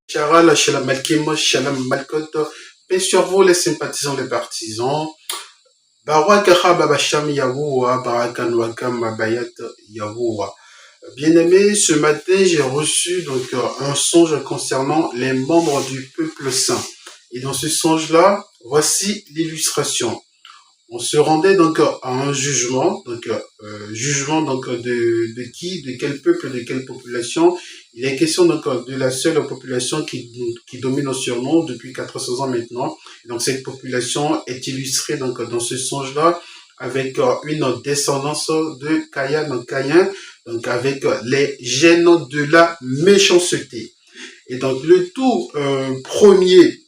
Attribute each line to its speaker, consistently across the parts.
Speaker 1: Charal, Shalom Malkim, Shalom Malkot, paix sur vous les sympathisants, les partisans. Barakaha Babasham Yahoua, Barakan Wakam Babayat Yahoua. Bien-aimé, ce matin, j'ai reçu donc un songe concernant les membres du peuple saint. Et dans ce songe-là, voici l'illustration. On se rendait donc à un jugement, de qui, de quel peuple, de quelle population. Il est question donc de la seule population qui domine sur nous depuis 400 ans maintenant. Et donc cette population est illustrée donc dans ce songe-là avec une descendance de Caïn, donc avec les gènes de la méchanceté. Et donc le tout premier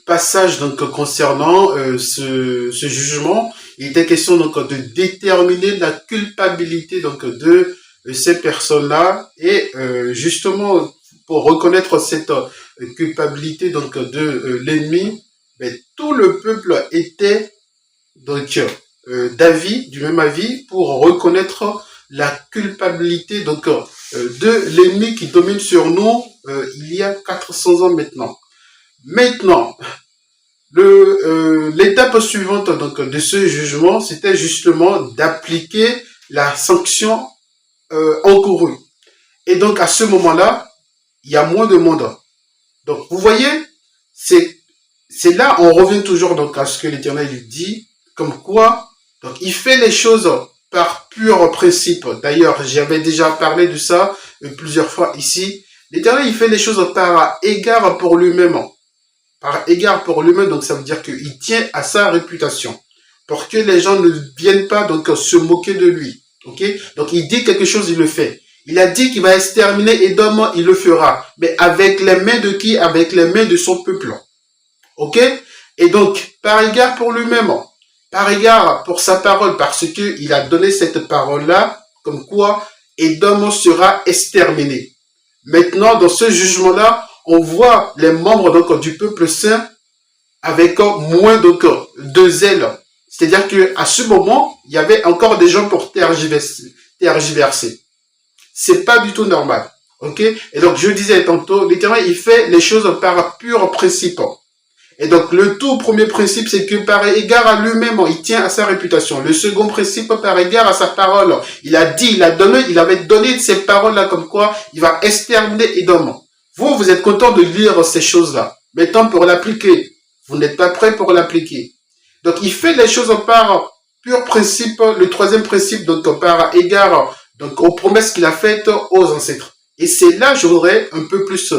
Speaker 1: passage donc concernant ce jugement, il était question donc de déterminer la culpabilité donc de ces personnes-là et justement pour reconnaître cette culpabilité donc de l'ennemi, tout le peuple était donc d'avis, du même avis pour reconnaître la culpabilité donc de l'ennemi qui domine sur nous il y a 400 ans maintenant. Maintenant, l'étape suivante donc de ce jugement, c'était justement d'appliquer la sanction encourue. Et donc à ce moment-là, il y a moins de monde. Donc vous voyez, c'est là on revient toujours donc à ce que l'Éternel dit, comme quoi donc il fait les choses par pur principe. D'ailleurs, j'avais déjà parlé de ça plusieurs fois ici. L'Éternel il fait les choses par égard pour lui-même. Par égard pour lui-même, donc ça veut dire qu'il tient à sa réputation. Pour que les gens ne viennent pas donc se moquer de lui. Ok? Donc il dit quelque chose, il le fait. Il a dit qu'il va exterminer Édom, il le fera. Mais avec les mains de qui? Avec les mains de son peuple. Ok? Et donc, par égard pour lui-même, par égard pour sa parole, parce qu'il a donné cette parole-là, comme quoi Édom sera exterminé. Maintenant, dans ce jugement-là, on voit les membres donc du peuple saint avec moins donc de zèle. C'est-à-dire qu'à ce moment, il y avait encore des gens pour tergiverser. C'est pas du tout normal. Ok? Et donc, je disais tantôt, l'Éternel, il fait les choses par pur principe. Et donc, le tout premier principe, c'est que par égard à lui-même, il tient à sa réputation. Le second principe, par égard à sa parole. Il a dit, il avait donné ces paroles-là comme quoi il va exterminer Édom. Vous êtes content de lire ces choses-là. Maintenant, pour l'appliquer, vous n'êtes pas prêt pour l'appliquer. Donc, il fait les choses par pur principe. Le troisième principe, donc par égard donc, aux promesses qu'il a faites aux ancêtres. Et c'est là, je voudrais un peu plus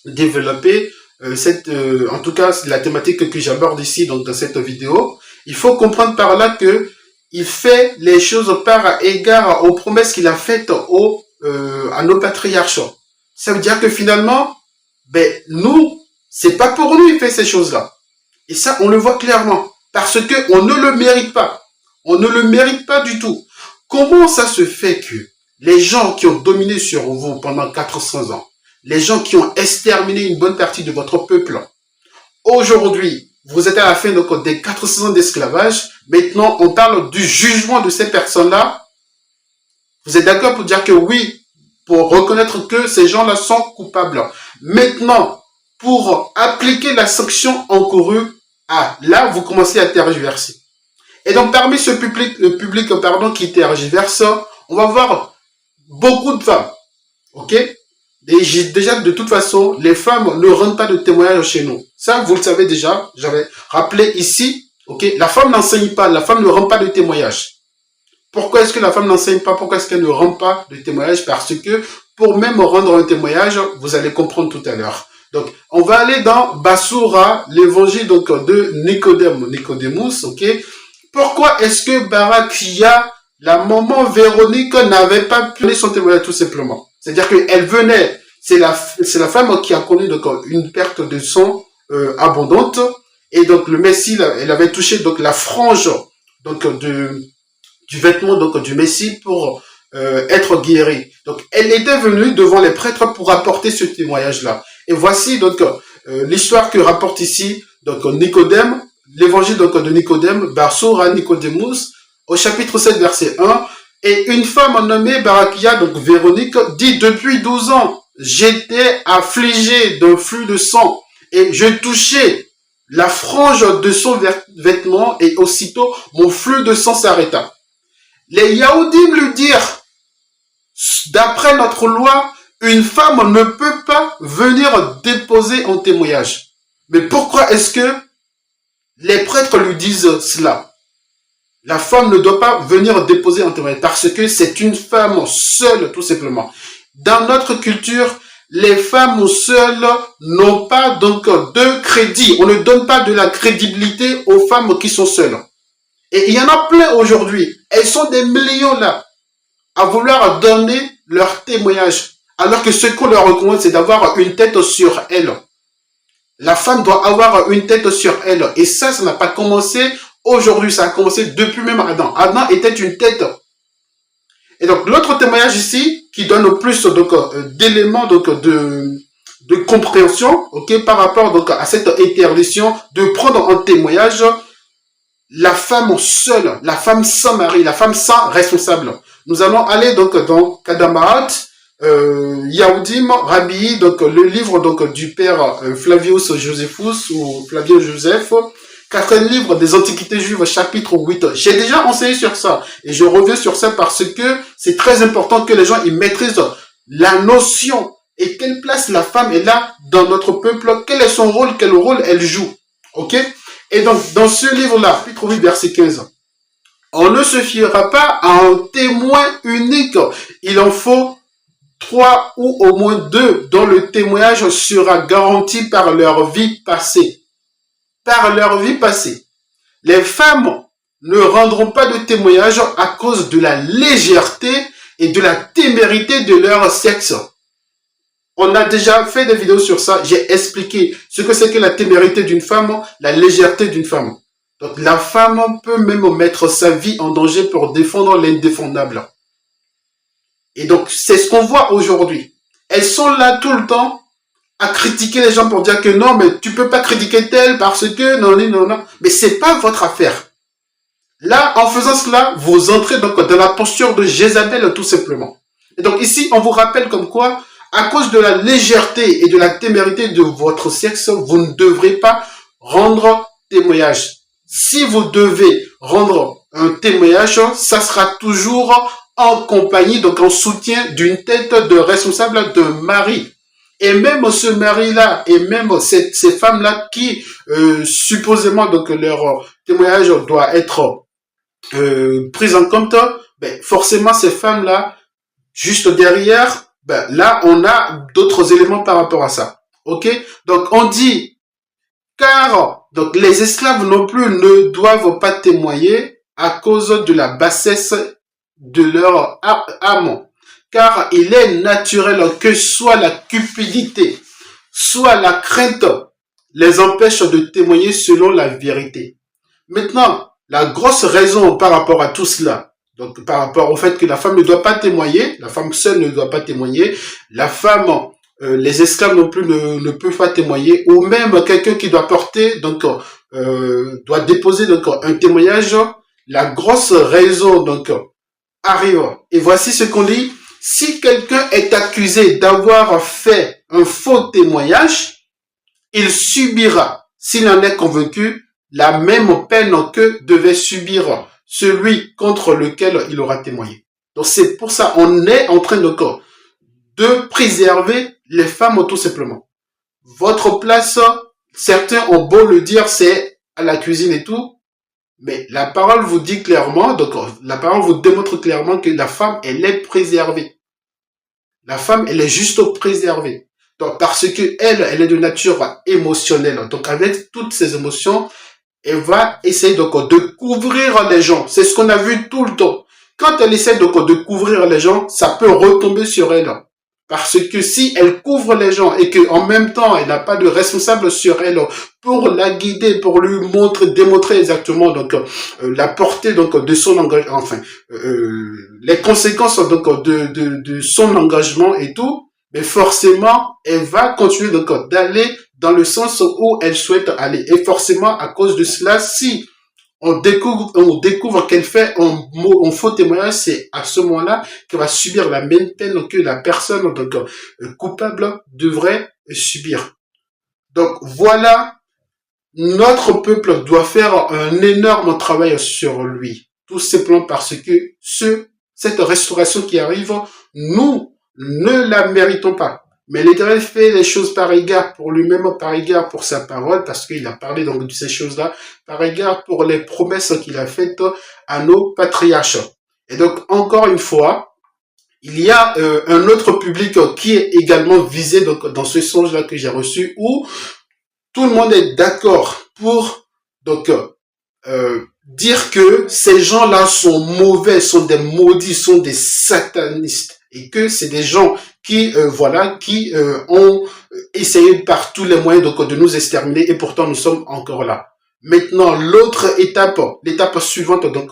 Speaker 1: développer en tout cas, c'est la thématique que j'aborde ici donc dans cette vidéo. Il faut comprendre par là que il fait les choses par égard aux promesses qu'il a faites à nos patriarches. Ça veut dire que finalement, nous, c'est pas pour nous il fait ces choses-là. Et ça, on le voit clairement. Parce que on ne le mérite pas. On ne le mérite pas du tout. Comment ça se fait que les gens qui ont dominé sur vous pendant 400 ans, les gens qui ont exterminé une bonne partie de votre peuple, aujourd'hui, vous êtes à la fin donc, des 400 ans d'esclavage, maintenant on parle du jugement de ces personnes-là. Vous êtes d'accord pour dire que oui, pour reconnaître que ces gens-là sont coupables. Maintenant, pour appliquer la sanction encourue, là, vous commencez à tergiverser. Et donc, parmi ce public, qui tergiverse, on va voir beaucoup de femmes. Ok? Et déjà, de toute façon, les femmes ne rendent pas de témoignage chez nous. Ça, vous le savez déjà. J'avais rappelé ici. Ok? La femme n'enseigne pas. La femme ne rend pas de témoignage. Pourquoi est-ce que la femme n'enseigne pas? Pourquoi est-ce qu'elle ne rend pas de témoignage? Parce que pour même rendre un témoignage, vous allez comprendre tout à l'heure. Donc, on va aller dans Bassoura, l'évangile donc de Nicodémus, ok? Pourquoi est-ce que Barakia, la maman Véronique, n'avait pas pu donner son témoignage tout simplement? C'est-à-dire qu'elle venait, c'est la femme qui a connu donc une perte de sang abondante, et donc le Messie, elle avait touché donc la frange donc du vêtement donc du Messie pour être guérie. Donc elle était venue devant les prêtres pour apporter ce témoignage-là. Et voici donc l'histoire que rapporte ici donc Nicodème, l'évangile donc de Nicodème, Barsora Nicodémus, au chapitre 7 verset 1. Et une femme nommée Barakia, donc Véronique, dit depuis 12 ans, j'étais affligé d'un flux de sang et je touchais la frange de son vêtement et aussitôt mon flux de sang s'arrêta. Les Yaoudim lui dirent, d'après notre loi, une femme ne peut pas venir déposer en témoignage. Mais pourquoi est-ce que les prêtres lui disent cela? La femme ne doit pas venir déposer en témoignage parce que c'est une femme seule, tout simplement. Dans notre culture, les femmes seules n'ont pas donc de crédit. On ne donne pas de la crédibilité aux femmes qui sont seules. Et il y en a plein aujourd'hui. Elles sont des millions là à vouloir donner leur témoignage. Alors que ce qu'on leur recommande, c'est d'avoir une tête sur elle. La femme doit avoir une tête sur elle. Et ça n'a pas commencé aujourd'hui. Ça a commencé depuis même Adam. Adam était une tête. Et donc, l'autre témoignage ici, qui donne plus d'éléments de compréhension, ok, par rapport donc à cette interdiction de prendre en témoignage la femme seule, la femme sans mari, la femme sans responsable. Nous allons aller donc dans Kadamaat, Yaoudim, Rabbi, donc le livre donc du père Flavius Josephus ou Flavien Joseph, quatrième livre des Antiquités juives, chapitre 8. J'ai déjà enseigné sur ça et je reviens sur ça parce que c'est très important que les gens ils maîtrisent la notion et quelle place la femme est là dans notre peuple, quel est son rôle, quel rôle elle joue. Ok? Et donc, dans ce livre-là, chapitre 8, verset 15, on ne se fiera pas à un témoin unique. Il en faut 3 ou au moins 2 dont le témoignage sera garanti par leur vie passée. Par leur vie passée. Les femmes ne rendront pas de témoignage à cause de la légèreté et de la témérité de leur sexe. On a déjà fait des vidéos sur ça. J'ai expliqué ce que c'est que la témérité d'une femme, la légèreté d'une femme. Donc la femme peut même mettre sa vie en danger pour défendre l'indéfendable. Et donc c'est ce qu'on voit aujourd'hui. Elles sont là tout le temps à critiquer les gens pour dire que non, mais tu peux pas critiquer tel parce que non, non, non. Mais c'est pas votre affaire. Là, en faisant cela, vous entrez donc dans la posture de Jézabel tout simplement. Et donc ici, on vous rappelle comme quoi, à cause de la légèreté et de la témérité de votre sexe, vous ne devrez pas rendre témoignage. Si vous devez rendre un témoignage, ça sera toujours en compagnie, donc en soutien d'une tête de responsable de mari. Et même ce mari-là, et même ces femmes-là qui, supposément, donc leur témoignage doit être prises en compte, ben, forcément ces femmes-là, juste derrière, ben, là, on a d'autres éléments par rapport à ça. Ok? Donc, on dit, car donc les esclaves non plus ne doivent pas témoigner à cause de la bassesse de leur âme. Car il est naturel que soit la cupidité, soit la crainte les empêche de témoigner selon la vérité. Maintenant, la grosse raison par rapport à tout cela, donc par rapport au fait que la femme ne doit pas témoigner, la femme seule ne doit pas témoigner, la femme, les esclaves non plus ne peuvent pas témoigner, ou même quelqu'un qui doit porter, donc doit déposer donc un témoignage, la grosse raison donc arrive. Et voici ce qu'on dit. Si quelqu'un est accusé d'avoir fait un faux témoignage, il subira, s'il en est convaincu, la même peine que devait subir celui contre lequel il aura témoigné. Donc c'est pour ça, on est en train de préserver les femmes tout simplement. Votre place, certains ont beau le dire, c'est à la cuisine et tout, mais la parole vous dit clairement, donc la parole vous démontre clairement que la femme, elle est préservée. La femme, elle est juste préservée. Donc, parce que elle est de nature émotionnelle. Donc, avec toutes ces émotions, elle va essayer donc de couvrir les gens. C'est ce qu'on a vu tout le temps. Quand elle essaie donc de couvrir les gens, ça peut retomber sur elle. Parce que si elle couvre les gens et qu'en même temps, elle n'a pas de responsable sur elle pour la guider, pour lui démontrer exactement donc la portée donc de son engagement, enfin les conséquences donc de son engagement et tout, mais forcément, elle va continuer donc d'aller dans le sens où elle souhaite aller. Et forcément, à cause de cela, si on découvre qu'elle fait un faux témoignage, c'est à ce moment-là qu'elle va subir la même peine que la personne donc, coupable devrait subir. Donc voilà, notre peuple doit faire un énorme travail sur lui, tout simplement parce que cette restauration qui arrive, nous ne la méritons pas. Mais l'Éternel fait les choses par égard pour lui-même, par égard pour sa parole, parce qu'il a parlé donc de ces choses-là, par égard pour les promesses qu'il a faites à nos patriarches. Et donc, encore une fois, il y a un autre public qui est également visé donc, dans ce songe-là que j'ai reçu, où tout le monde est d'accord pour donc dire que ces gens-là sont mauvais, sont des maudits, sont des satanistes, et que c'est des gens qui qui ont essayé par tous les moyens donc de nous exterminer, et pourtant nous sommes encore là. Maintenant, l'autre étape, l'étape suivante donc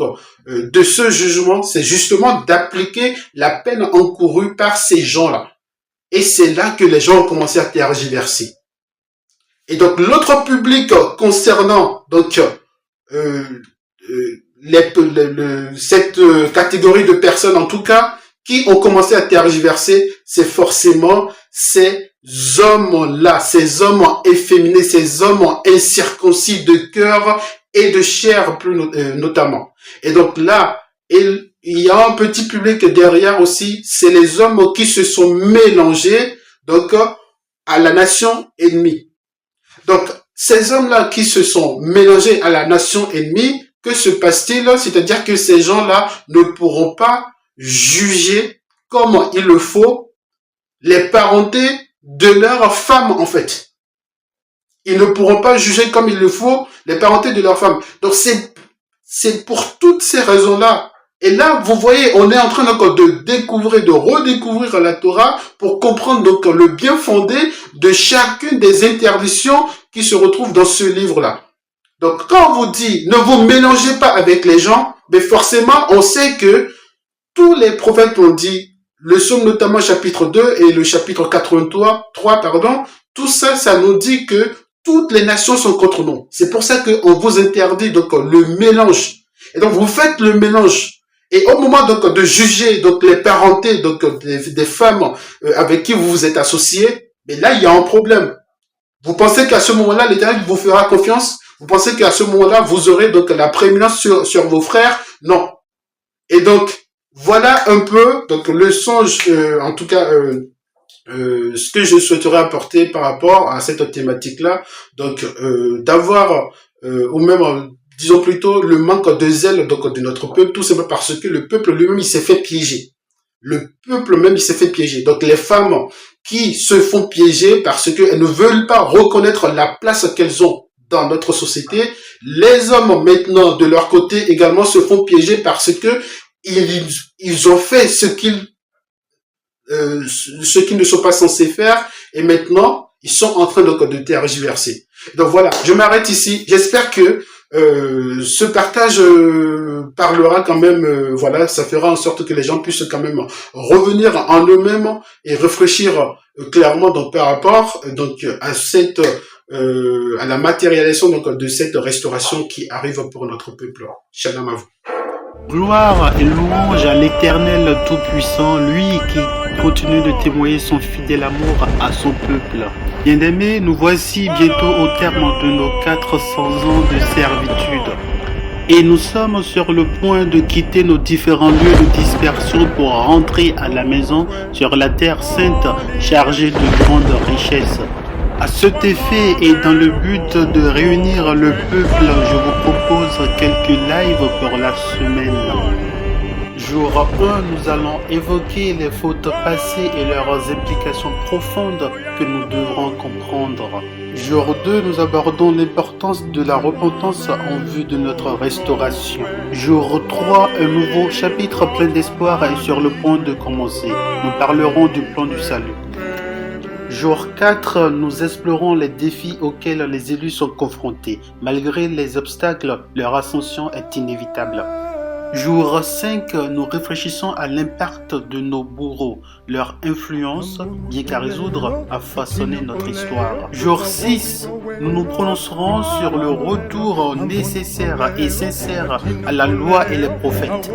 Speaker 1: de ce jugement, c'est justement d'appliquer la peine encourue par ces gens-là. Et c'est là que les gens ont commencé à tergiverser. Et donc l'autre public concernant donc cette catégorie de personnes en tout cas qui ont commencé à tergiverser, c'est forcément ces hommes-là, ces hommes efféminés, ces hommes incirconcis de cœur et de chair plus notamment. Et donc là, il y a un petit public derrière aussi, c'est les hommes qui se sont mélangés donc à la nation ennemie. Donc, ces hommes-là qui se sont mélangés à la nation ennemie, que se passe-t-il? C'est-à-dire que ces gens-là ne pourront pas juger comme il le faut les parentés de leurs femmes, en fait. Ils ne pourront pas juger comme il le faut les parentés de leurs femmes. Donc, c'est pour toutes ces raisons-là. Et là, vous voyez, on est en train donc de découvrir, de redécouvrir la Torah pour comprendre donc le bien fondé de chacune des interdictions qui se retrouvent dans ce livre-là. Donc, quand on vous dit, ne vous mélangez pas avec les gens, mais forcément, on sait que tous les prophètes ont dit, le psaume notamment chapitre 2 et le chapitre 83, tout ça, ça nous dit que toutes les nations sont contre nous. C'est pour ça qu'on vous interdit donc le mélange. Et donc, vous faites le mélange. Et au moment donc de juger donc les parentés donc des femmes avec qui vous vous êtes associés, mais là il y a un problème. Vous pensez qu'à ce moment-là l'Éternel vous fera confiance? Vous pensez qu'à ce moment-là vous aurez donc la prééminence sur vos frères? Non. Et donc voilà un peu donc le songe, en tout cas ce que je souhaiterais apporter par rapport à cette thématique-là. Donc d'avoir ou même disons plutôt le manque de zèle donc de notre peuple, tout simplement parce que le peuple lui-même il s'est fait piéger. Le peuple même il s'est fait piéger. Donc les femmes qui se font piéger parce qu'elles ne veulent pas reconnaître la place qu'elles ont dans notre société, les hommes maintenant de leur côté également se font piéger parce que ils ont fait ce qu'ils ne sont pas censés faire et maintenant ils sont en train donc de tergiverser. Donc voilà, je m'arrête ici. J'espère que ce partage parlera quand même, voilà, ça fera en sorte que les gens puissent quand même revenir en eux-mêmes et réfléchir clairement donc par rapport donc à cette à la matérialisation donc de cette restauration qui arrive pour notre peuple. Shalom à vous.
Speaker 2: Gloire et louange à l'Éternel Tout-Puissant, lui qui continue de témoigner son fidèle amour à son peuple. Bien-aimés, nous voici bientôt au terme de nos 400 ans de servitude. Et nous sommes sur le point de quitter nos différents lieux de dispersion pour rentrer à la maison sur la terre sainte chargée de grandes richesses. À cet effet et dans le but de réunir le peuple, je vous propose quelques lives pour la semaine. Jour 1, nous allons évoquer les fautes passées et leurs implications profondes que nous devrons comprendre. Jour 2, nous abordons l'importance de la repentance en vue de notre restauration. Jour 3, un nouveau chapitre plein d'espoir est sur le point de commencer. Nous parlerons du plan du salut. Jour 4, nous explorons les défis auxquels les élus sont confrontés. Malgré les obstacles, leur ascension est inévitable. Jour 5, nous réfléchissons à l'impact de nos bourreaux, leur influence, bien qu'à résoudre, à façonner notre histoire. Jour 6, nous nous prononcerons sur le retour nécessaire et sincère à la loi et les prophètes.